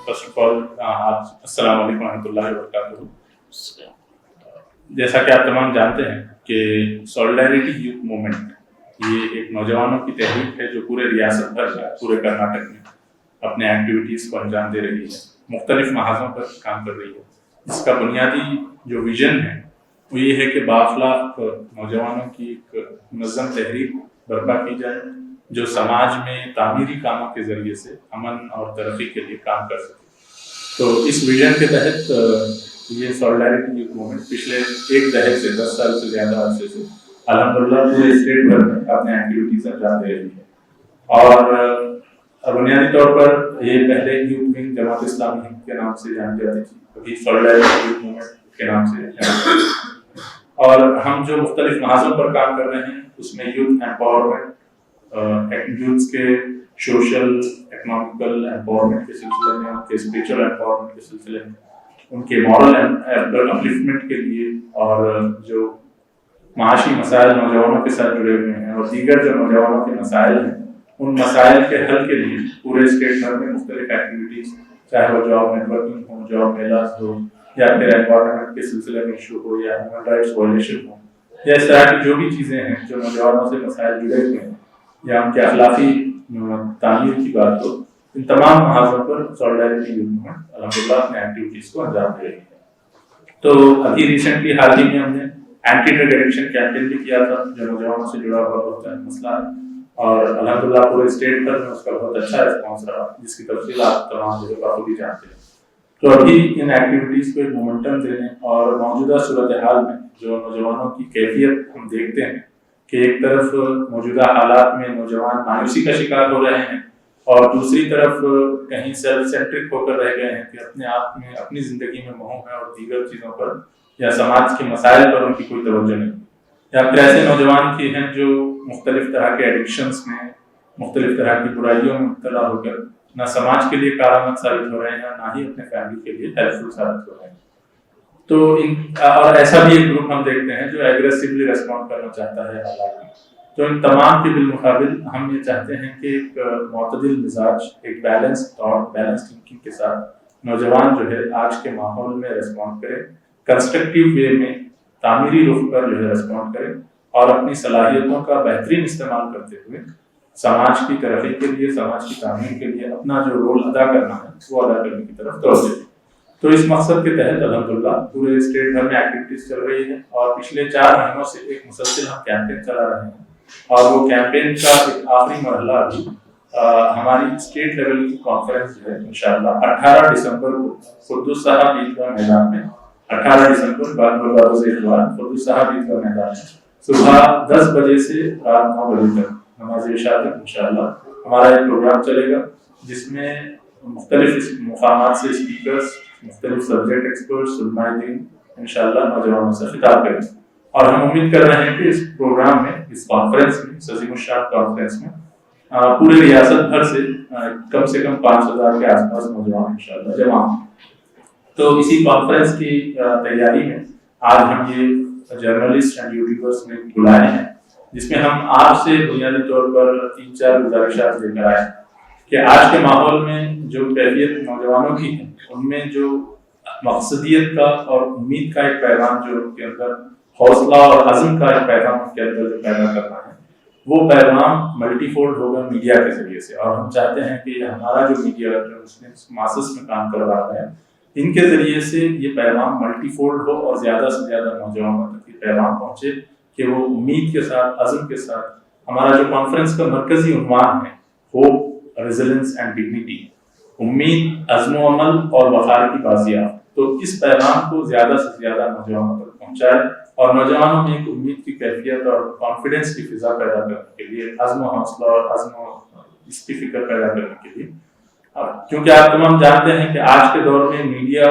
First of all السلام علیکم ورحمۃ اللہ وبرکاتہ. جیسا کہ آپ تمام جانتے ہیں کہ سولیڈیرٹی یوتھ موومنٹ یہ ایک نوجوانوں کی تحریک ہے جو پورے ریاست بھر میں پورے کرناٹک میں اپنے ایکٹیویٹیز کو انجام دے رہی ہے, مختلف محاذوں پر کام کر رہی ہے. اس کا بنیادی جو ویژن ہے وہ یہ ہے کہ بااخلاق نوجوانوں کی ایک منظم تحریک برپا کی جائے جو سماج میں تعمیری کاموں کے ذریعے سے امن اور ترقی کے لیے کام کر سکے. تو اس ویژن کے تحت یہ سولیڈیرٹی یوتھ موومنٹ پچھلے ایک دہائے سے 10 سال سے زیادہ عرصے سے الحمدللہ پورے اسٹیٹ بھر میں اپنے ایکٹیویٹیز انجام دے رہی ہے. اور بنیادی طور پر یہ پہلے یوتھ ونگ جماعت اسلامی ہند کے نام سے جانی جاتی تھی, ابھی سولیڈیرٹی یوتھ موومنٹ کے نام سے جانی. اور ہم جو مختلف محاذوں پر کام کر رہے ہیں اس میں یوتھ ایمپاورمنٹ, یوتھ کے سوشل اکنامیکل ایمپاورمنٹ کے سلسلے میں, ان کے اسپریچل ایمپاورمنٹ کے سلسلے میں, ان کے مورل اپلفٹمنٹ کے لیے, اور جو معاشی مسائل نوجوانوں کے ساتھ جڑے ہوئے ہیں اور دیگر جو نوجوانوں کے مسائل ہیں ان مسائل کے حل کے لیے پورے اسٹیٹ بھر میں مختلف ایکٹیویٹیز, چاہے وہ جاب نیٹورکنگ ہو, جاب میلاز ہو, یا پھر انوائرمنٹ کے سلسلے میں ایشو ہو, یا ہیومن رائٹس وائلیشن ہو, یا اس طرح کی جو بھی چیزیں ہیں جو نوجوانوں سے مسائل جڑے ہوئے ہیں, یا ان کے اخلاقی تعمیر کی بات ہو, ان تمام محاذوں پر سولیڈیرٹی یوتھ موومنٹ الحمدللہ اپنے ایکٹیویٹیز کو انجام دے رہی ہے. تو ابھی ریسنٹلی حال ہی میں ہم نے اینٹی ڈرگ ایڈکشن کیمپین بھی کیا تھا جو نوجوانوں سے جڑا ہوا ہوتا ہے مسئلہ ہے, اور الحمدللہ پورے اسٹیٹ پر میں اس کا بہت اچھا رسپانس رہا, جس کی تفصیلات تمام جگہ بخوبی جانتے ہیں. تو ابھی ان ایکٹیویٹیز کو ایک مومنٹم دینے اور موجودہ صورتحال میں جو نوجوانوں کی کیفیت ہم دیکھتے ہیں کہ ایک طرف موجودہ حالات میں نوجوان مایوسی کا شکار ہو رہے ہیں اور دوسری طرف کہیں سیلف سینٹرک ہو کر رہ گئے ہیں کہ اپنے آپ میں, اپنی زندگی میں مہو ہے اور دیگر چیزوں پر یا سماج کے مسائل پر ان کی کوئی توجہ نہیں, یا پھر ایسے نوجوان کی ہیں جو مختلف طرح کے ایڈکشنز میں, مختلف طرح کی برائیوں میں مبتلا ہو کر نہ سماج کے لیے کارآمد ثابت ہو رہے ہیں نہ ہی اپنے فیملی کے لیے ہیلپ فل ثابت ہو رہے ہیں. تو اور ایسا بھی ایک گروپ ہم دیکھتے ہیں جو ایگریسولی ریسپونڈ کرنا چاہتا ہے حالات میں. تو ان تمام کے بالمقابل ہم یہ چاہتے ہیں کہ ایک معتدل مزاج, ایک بیلنس تھاٹ, بیلنس تھنکنگ کے ساتھ نوجوان جو ہے آج کے ماحول میں ریسپونڈ کرے, کنسٹرکٹیو وے میں تعمیری رخ پر جو ہے ریسپونڈ کرے, اور اپنی صلاحیتوں کا بہترین استعمال کرتے ہوئے سماج کی ترقی کے لیے, سماج کی تعمیر کے لیے اپنا جو رول ادا کرنا ہے وہ ادا کرنے کی طرف توجہ دے. تو اس مقصد کے تحت الحمدللہ پورے اسٹیٹ بھر میں ایکٹیویٹیز چل رہی ہیں, اور پچھلے 4 مہینوں سے ایک مسلسل ہم کیمپین چلا رہے ہیں, اور وہ کیمپین کا ایک آخری مرحلہ ابھی ہماری اسٹیٹ لیول کی کانفرنس جو ہے انشاءاللہ 18 دسمبر کو قدس صاحب عیدگاہ میدان میں, 18 دسمبر بروز اتوار قدس صاحب عیدگاہ میدان میں صبح 10 بجے سے رات 9 بجے تک نماز عشاء تک انشاءاللہ ہمارا ایک پروگرام چلے گا, جس میں مختلف مقامات سے اسپیکرز, مختلف سبجیکٹ ایکسپرٹس, علماء دین انشاءاللہ نوجوانوں سے خطاب کریں گے. اور ہم امید کر رہے ہیں کہ اس پروگرام میں, اس کانفرنس میں, اس عظیم الشان کانفرنس میں پورے ریاست بھر سے کم 5,000 کے آس پاس نوجوان انشاءاللہ جمع ہوں. تو اسی کانفرنس کی تیاری میں آج ہم یہ جرنلسٹ اینڈ یوٹیوبرس میں بلائے ہیں, جس میں ہم آپ سے بنیادی طور پر 3-4 گزارشات لے کر آئے ہیں کہ آج کے ماحول میں جو کیفیت نوجوانوں کی ہے ان میں جو مقصدیت کا اور امید کا ایک پیغام جو ان کے اندر, حوصلہ اور عزم کا ایک پیغام ان کے اندر جو پیدا کرنا ہے, وہ پیغام ملٹی فولڈ ہوگا میڈیا کے ذریعے سے. اور ہم چاہتے ہیں کہ ہمارا جو میڈیا جو مسلم ماسس میں کام کر رہا ہے ان کے ذریعے سے یہ پیغام ملٹی فولڈ ہو اور زیادہ سے زیادہ نوجوانوں تک یہ پیغام پہنچے کہ وہ امید کے ساتھ, عزم کے ساتھ. ہمارا جو کانفرنس کا مرکزی عنوان ہے ہوپ, ریزیلنس اینڈ ڈگنیٹی, امید, عزم و عمل اور وقار کی بازیافت. تو اس پیغام کو زیادہ سے زیادہ نوجوانوں تک پہنچائے اور نوجوانوں میں ایک امید کی کیفیت اور کانفیڈنس کی فضا پیدا کرنے کے لیے, عزم و حوصلہ اور عزم و اس کی فکر پیدا کرنے کے لیے. کیونکہ آپ تمام جانتے ہیں کہ آج کے دور میں میڈیا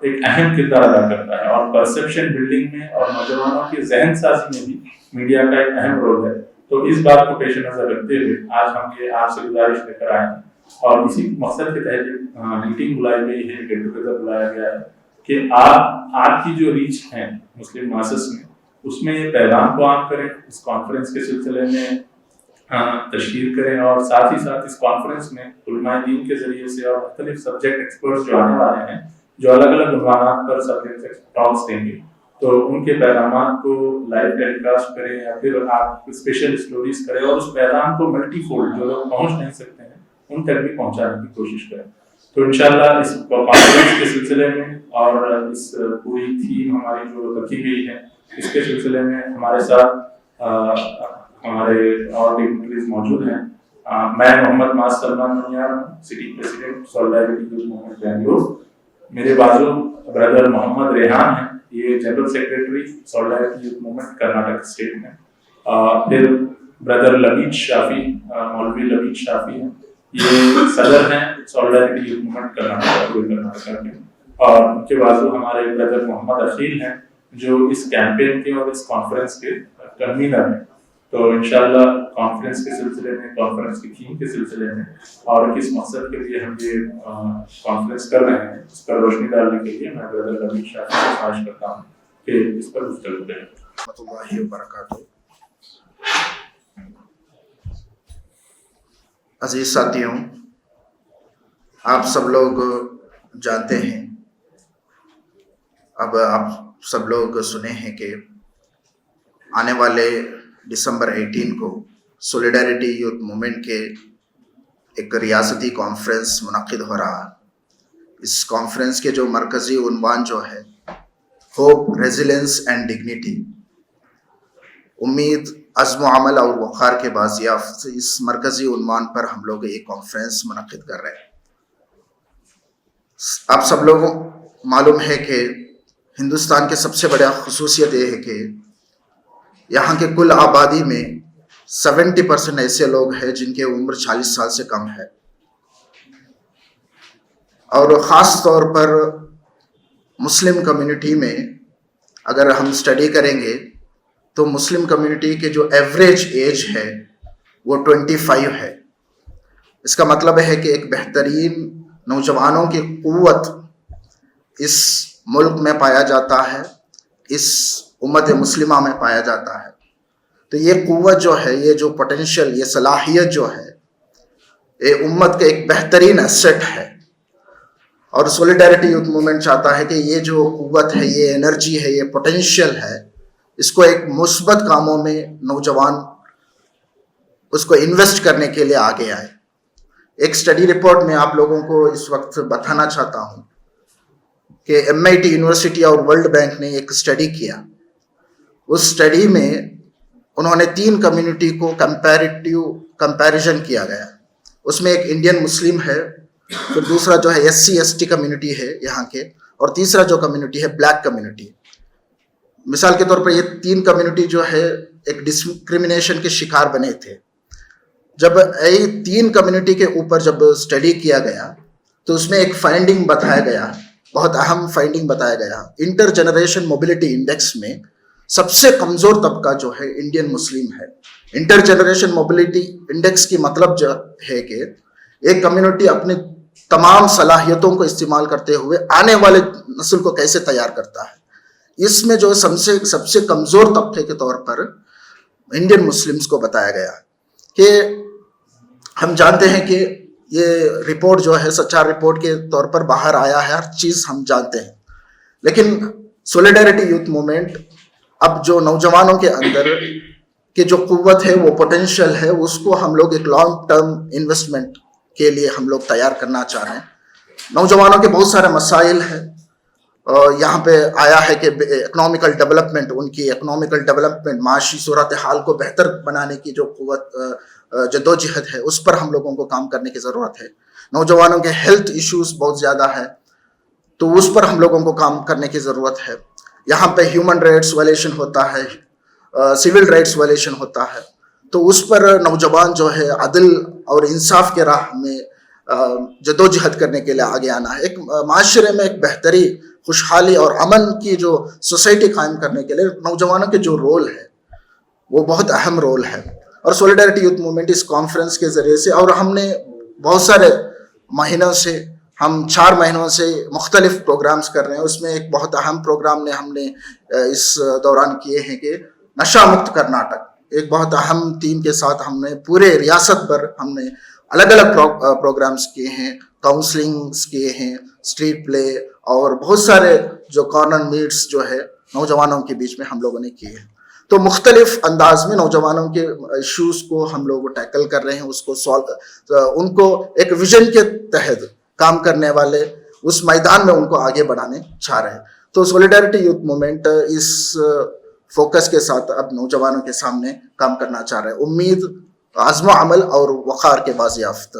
ایک اہم کردار ادا کرتا ہے, اور پرسپشن بلڈنگ میں اور نوجوانوں کی ذہن سازی میں بھی میڈیا کا ایک اہم رول ہے. تو اس بات کو پیش نظر رکھتے ہوئے آج ہم یہ آپ سے گزارش لے کر آئے ہیں, اور اسی مقصد کے تحت میٹنگ بلائی گئی ہے, گیٹ ٹوگیدر بلایا گیا ہے کہ آپ کی جو ریچ ہے مسلم ماسس میں اس میں یہ پیغام کو عام کریں، اس کانفرنس کے سلسلے میں تشہیر کریں، اور ساتھ ہی ساتھ اس کانفرنس میں علماء دین کے ذریعے سے اور مختلف سبجیکٹ ایکسپرٹس جو آنے والے ہیں، جو الگ الگ عنوانات پر سبجیکٹ ٹاکس دیں گے، تو ان کے پیغامات کو لائیو ٹیلی کاسٹ کریں یا پھر آپ اسپیشل اسٹوریز کریں، اور اس پیغام کو ملٹی فولڈ جو لوگ پہنچ نہیں سکتے ہیں ان تک بھی پہنچانے کی کوشش کریں۔ تو انشاءاللہ اس کانفرنس کے سلسلے میں اور اس پوری تھیم ہماری جو رکھی گئی ہے اس کے سلسلے میں ہمارے ساتھ ہمارے اور ڈگنیٹریز موجود ہیں۔ میں محمد معاذ سلمان منیار ہوں، city president solidarity youth movement Bangalore. میرے بازو بردر محمد ریحان ہیں، یہ general secretary solidarity youth movement Karnataka state میں۔ پھر بردر لبید شافی، مولوی لبید شافی ہیں، یہ صدر ہیں سولیڈریٹی یوتھ موومنٹ کرناٹک کے، اور ان کے بازو ہمارے بردر محمد عقیل ہیں جو اس کیمپین کے اور اس کانفرنس کے کنوینر ہیں۔ تو انشاءاللہ کانفرنس کے سلسلے میں، کانفرنس کی تھیم کے سلسلے میں اور کس مقصد کے لیے ہم یہ کانفرنس کر رہے ہیں اس پر روشنی ڈالنے کے لیے میں بردر لبید شافی سے خواہش کرتا ہوں کہ اس پر گفتگو کریں۔ رحمۃ اللہ وبرکاتہ۔ عزیز ساتھیوں، آپ سب لوگ جانتے ہیں، اب آپ سب لوگ سنے ہیں کہ آنے والے دسمبر 18 کو سولیڈریٹی یوتھ موومنٹ کے ایک ریاستی کانفرنس منعقد ہو رہا ہے۔ اس کانفرنس کے جو مرکزی عنوان جو ہے ہوپ، ریزیلینس اینڈ ڈگنیٹی، امید، عزم و عمل اور وقار کے بازیافت، اس مرکزی عنوان پر ہم لوگ ایک کانفرنس منعقد کر رہے ہیں۔ آپ سب لوگوں معلوم ہے کہ ہندوستان کے سب سے بڑا خصوصیت یہ ہے کہ یہاں کے کل آبادی میں 70% ایسے لوگ ہیں جن کی عمر 40 سال سے کم ہے، اور خاص طور پر مسلم کمیونٹی میں اگر ہم اسٹڈی کریں گے تو مسلم کمیونٹی کے جو ایوریج ایج ہے وہ 25 ہے۔ اس کا مطلب ہے کہ ایک بہترین نوجوانوں کی قوت اس ملک میں پایا جاتا ہے، اس امت مسلمہ میں پایا جاتا ہے۔ تو یہ قوت جو ہے، یہ جو پوٹینشیل، یہ صلاحیت جو ہے، یہ امت کا ایک بہترین ایسٹ ہے، اور سولیڈریٹی یوتھ موومنٹ چاہتا ہے کہ یہ جو قوت ہے، یہ انرجی ہے، یہ پوٹینشیل ہے، اس کو ایک مثبت کاموں میں نوجوان اس کو انویسٹ کرنے کے لیے آگے آئے۔ ایک اسٹڈی رپورٹ میں آپ لوگوں کو اس وقت بتانا چاہتا ہوں کہ MIT یونیورسٹی اور ورلڈ بینک نے ایک اسٹڈی کیا۔ اس اسٹڈی میں انہوں نے 3 کمیونٹی کو کمپیریزن کیا گیا۔ اس میں ایک انڈین مسلم ہے، پھر دوسرا جو ہے SC ST کمیونٹی ہے یہاں کے، اور تیسرا جو کمیونٹی ہے بلیک کمیونٹی۔ مثال کے طور پر یہ 3 کمیونٹی جو ہے ایک ڈسکریمنیشن کے شکار بنے تھے۔ جب 3 کمیونٹی کے اوپر جب اسٹڈی کیا گیا تو اس میں ایک فائنڈنگ بتایا گیا، بہت اہم فائنڈنگ بتایا گیا۔ انٹر جنریشن موبلٹی انڈیکس میں سب سے کمزور طبقہ جو ہے انڈین مسلم ہے۔ انٹر جنریشن موبلٹی انڈیکس کی مطلب جو ہے کہ ایک کمیونٹی اپنی تمام صلاحیتوں کو استعمال کرتے ہوئے آنے والے نسل کو کیسے تیار کرتا ہے۔ اس میں جو سب سے کمزور طبقے کے طور پر انڈین مسلمز کو بتایا گیا کہ ہم جانتے ہیں کہ یہ رپورٹ جو ہے سچا رپورٹ کے طور پر باہر آیا ہے، ہر چیز ہم جانتے ہیں، لیکن سولیڈریٹی یوتھ موومنٹ اب جو نوجوانوں کے اندر کی جو قوت ہے، وہ پوٹینشیل ہے، اس کو ہم لوگ ایک لانگ ٹرم انویسٹمنٹ کے لیے ہم لوگ تیار کرنا چاہ رہے ہیں۔ نوجوانوں کے بہت سارے مسائل ہیں، یہاں پہ آیا ہے کہ اکنامیکل ڈیولپمنٹ، ان کی اکنامیکل ڈیولپمنٹ، معاشی صورتحال کو بہتر بنانے کی جو قوت جدوجہد ہے، اس پر ہم لوگوں کو کام کرنے کی ضرورت ہے۔ نوجوانوں کے ہیلتھ ایشوز بہت زیادہ ہے، تو اس پر ہم لوگوں کو کام کرنے کی ضرورت ہے۔ یہاں پہ ہیومن رائٹس وائلیشن ہوتا ہے، سول رائٹس وائلیشن ہوتا ہے، تو اس پر نوجوان جو ہے عدل اور انصاف کے راہ میں جدوجہد کرنے کے لیے آگے آنا ہے۔ ایک معاشرے میں ایک بہتری، خوشحالی اور امن کی جو سوسائٹی قائم کرنے کے لیے نوجوانوں کے جو رول ہے وہ بہت اہم رول ہے۔ اور سولیڈریٹی یوتھ موومنٹ اس کانفرنس کے ذریعے سے، اور ہم نے بہت سارے مہینوں سے ہم 4 مہینوں سے مختلف پروگرامز کر رہے ہیں. اس میں ایک بہت اہم پروگرام ہم نے اس دوران کیے ہیں کہ نشہ مکت کرناٹک. ایک بہت اہم تھیم کے ساتھ ہم نے پورے ریاست پر ہم نے الگ الگ پروگرامز کیے ہیں, کاؤنسلنگز کیے ہیں, اسٹریٹ پلے اور بہت سارے جو کارنر میٹس جو ہے نوجوانوں کے بیچ میں ہم لوگوں نے کیے ہیں. تو مختلف انداز میں نوجوانوں کے ایشوز کو ہم لوگ ٹیکل کر رہے ہیں, اس کو ان کو ایک ویژن کے تحت کام کرنے والے اس میدان میں ان کو آگے بڑھانے چاہ رہے ہیں. تو سولیڈیرٹی یوتھ موومنٹ اس فوکس کے ساتھ اب نوجوانوں کے سامنے کام کرنا چاہ رہے ہیں. امید, عزم و عمل اور وقار کے بازیافت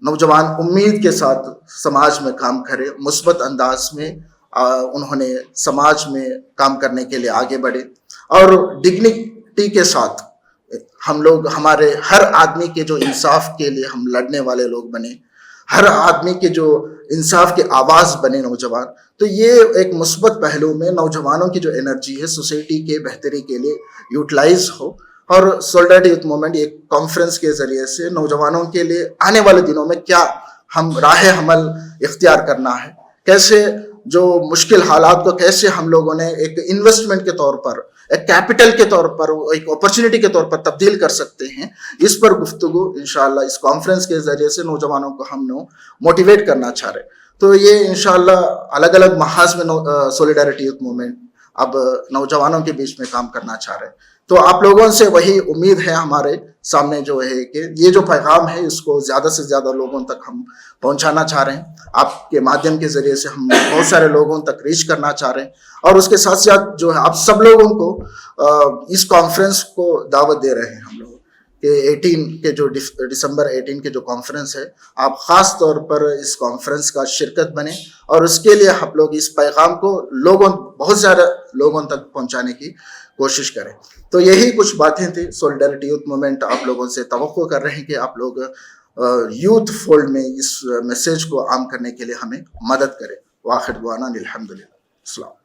نوجوان امید کے ساتھ سماج میں کام کرے, مثبت انداز میں انہوں نے سماج میں کام کرنے کے لیے آگے بڑھے اور ڈگنیٹی کے ساتھ ہم لوگ ہمارے ہر آدمی کے جو انصاف کے لیے ہم لڑنے والے لوگ بنے, ہر آدمی کے جو انصاف کی آواز بنے نوجوان. تو یہ ایک مثبت پہلو میں نوجوانوں کی جو انرجی ہے سوسائٹی کے بہتری کے لیے یوٹیلائز ہو. اور سولیڈیرٹی یوتھ موومنٹ ایک کانفرنس کے ذریعے سے نوجوانوں کے لیے آنے والے دنوں میں کیا ہم راہ حمل اختیار کرنا ہے, کیسے جو مشکل حالات کو کیسے ہم لوگوں نے ایک انویسٹمنٹ کے طور پر, ایک کیپٹل کے طور پر, ایک اپرچونٹی کے طور پر تبدیل کر سکتے ہیں, اس پر گفتگو انشاءاللہ اس کانفرنس کے ذریعے سے نوجوانوں کو ہم موٹیویٹ کرنا چاہ رہے ہیں. تو یہ انشاءاللہ الگ الگ محاذ میں سولیڈیرٹی یوتھ موومنٹ اب نوجوانوں کے بیچ میں کام کرنا چاہ رہے ہیں. تو آپ لوگوں سے وہی امید ہے ہمارے سامنے جو ہے کہ یہ جو پیغام ہے اس کو زیادہ سے زیادہ لوگوں تک ہم پہنچانا چاہ رہے ہیں. آپ کے مادھیم کے ذریعے سے ہم بہت سارے لوگوں تک ریچ کرنا چاہ رہے ہیں. اور اس کے ساتھ ساتھ جو ہے آپ سب لوگوں کو اس کانفرنس کو دعوت دے رہے ہیں ہم لوگ کہ 18 کے جو دسمبر 18 کے جو کانفرنس ہے, آپ خاص طور پر اس کانفرنس کا شرکت بنیں اور اس کے لیے آپ لوگ اس پیغام کو بہت زیادہ لوگوں تک پہنچانے کی کوشش کریں. تو یہی کچھ باتیں تھیں. سولیڈیرٹی یوتھ موومنٹ آپ لوگوں سے توقع کر رہے ہیں کہ آپ لوگ یوتھ فولڈ میں اس میسیج کو عام کرنے کے لیے ہمیں مدد کریں. واخر دعوانا الحمدللہ. السلام.